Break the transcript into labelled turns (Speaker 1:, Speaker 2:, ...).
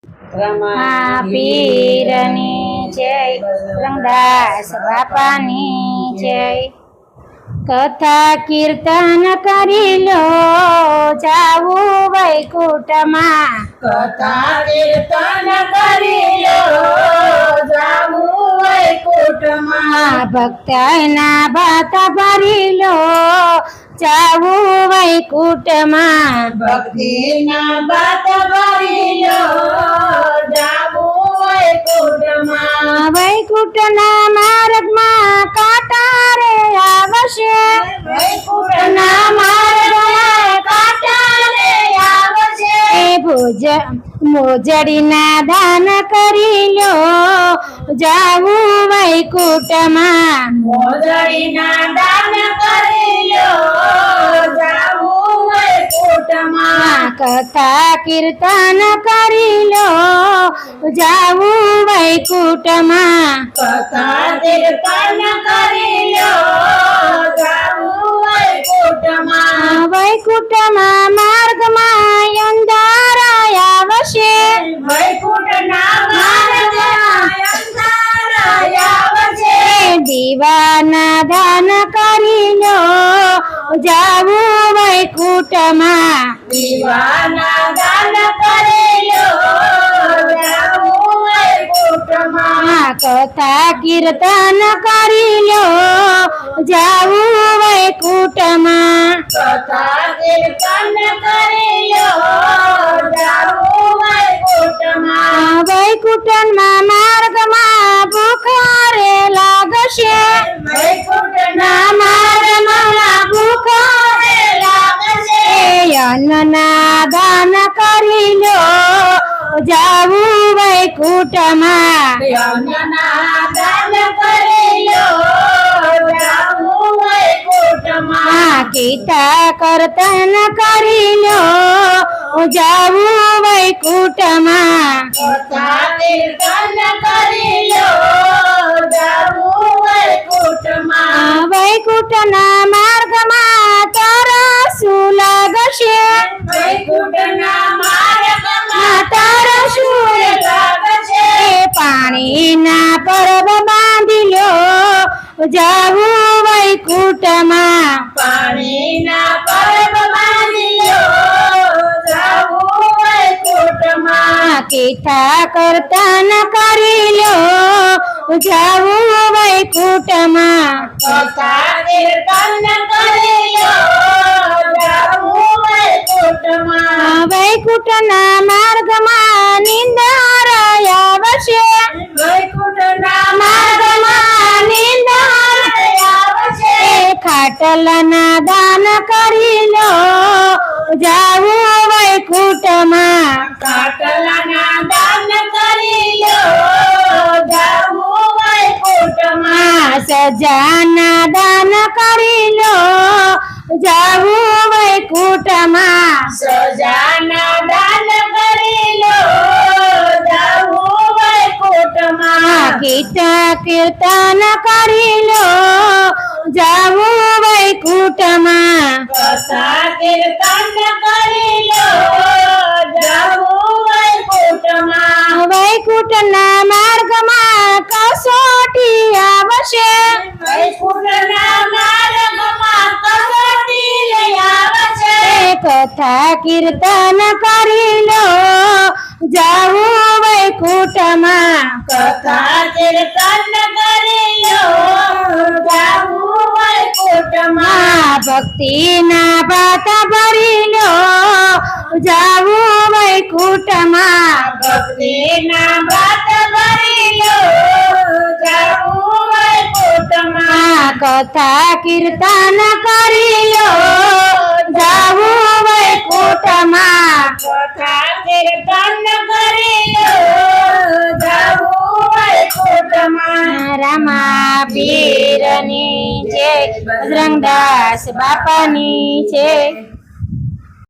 Speaker 1: રમા પીરની જય, રંગદાસ બાપાની જય। કથા કીર્તન કરી લો જાવું વૈકુંઠમાં,
Speaker 2: કથા કીર્તન કરી લો જાવું વૈકુંઠમાં,
Speaker 1: ભક્તના ભાત ભરી લો જાવું વૈકુંઠમાં,
Speaker 2: ભક્તિના ભાત ભરી લો જાવું વૈકુંઠમાં,
Speaker 1: વૈકુંઠના માર્ગમાં કાંટા રે આવશે,
Speaker 2: વૈકુંઠના માર્ગમાં કાંટા રે આવશે,
Speaker 1: મોજડીના દાન કરી લો જાવું વૈકુંઠમાં,
Speaker 2: મોજડીના દાન કરી લો જાવું વૈકુંઠમાં,
Speaker 1: કથા કીર્તન કરી લો જાવું વૈકુંઠમાં,
Speaker 2: કથા કીર્તન કરી લો જાવું વૈકુંઠમાં,
Speaker 1: વૈકુંઠમાં માર્ગમાં અંધારા આવશે,
Speaker 2: વૈકુંઠના માર્ગમાં અંધારા આવશે,
Speaker 1: દીવાના દાન કરી લો જાવું વૈકુંઠમાં,
Speaker 2: દીવાના દાન કરી લો જાવું વૈકુંઠમાં,
Speaker 1: કથા કીર્તન કરી લો જાવું વૈકુંઠમાં,
Speaker 2: કથા કીર્તન કરી લો જાવું વૈકુંઠમાં,
Speaker 1: વૈકુંઠના માર્ગમાં ભૂખ રે લાગશે,
Speaker 2: વૈકુંઠના માર્ગમાં ભૂખ રે લાગશે,
Speaker 1: અન્નના દાન કરી લો જાવું વૈકુંઠમાં,
Speaker 2: અન્નના દાન કરી લો જાવું વૈકુંઠમાં,
Speaker 1: ગીતા કર્તન કરી લો જાવું વૈકુંઠમાં,
Speaker 2: કથા કીર્તન કરી લો જાવું વૈકુંઠમાં,
Speaker 1: વૈકુંઠના માર્ગમાં તરસું લાગશે,
Speaker 2: વૈકુંઠના માર્ગમાં
Speaker 1: તરસું
Speaker 2: લાગશે,
Speaker 1: પાણીના પરબ બાંધી લો જાવું વૈકુંઠમાં,
Speaker 2: પાણીના પરબ બાંધી લો જાવું વૈકુંઠમાં,
Speaker 1: કથા કર્તન કરી લો જાવું વૈકુંઠમાં,
Speaker 2: કથા કીર્તન કરી લો જાવું વૈકુંઠમાં,
Speaker 1: વૈકુંઠના માર્ગમાં નિંદા આવશે,
Speaker 2: વૈકુંઠના
Speaker 1: માર્ગમાં નિંદા
Speaker 2: આવશે,
Speaker 1: ખાટલના દાન કરી લો જાવું વૈકુંઠમાં,
Speaker 2: ખાટલાના દાન કરી લો જાવું વૈકુંઠમાં,
Speaker 1: સજાના દાન કરી લો જાવું વૈકુંઠમાં,
Speaker 2: સજાના દાન કરી લો જાવું વૈકુંઠમાં,
Speaker 1: ગીતા કીર્તન કરી લો જાવું વૈકુંઠમાં,
Speaker 2: કથા કીર્તન કરી લો જાવું વૈકુંઠમાં,
Speaker 1: વૈકુંઠના માર્ગમાં કસોટી આવશે,
Speaker 2: વૈકુંઠના માર્ગમાં કસોટી આવશે,
Speaker 1: કથા કીર્તન કરી લો જાવું વૈકુંઠમાં,
Speaker 2: કથા કીર્તન કરી લો જાવું વૈકુંઠમાં,
Speaker 1: ભક્તિના ભાત ભરી લો જાવું વૈકુંઠમાં,
Speaker 2: ભક્તિના ભાત ભરી લો જાવું વૈકુંઠમાં,
Speaker 1: કથા કીર્તન કરી લો જાવું વૈકુંઠમાં,
Speaker 2: કથા કીર્તન કરી લો જાવું વૈકુંઠમાં,
Speaker 1: રમા પીરની જય, રંગદાસ બાપાની જય।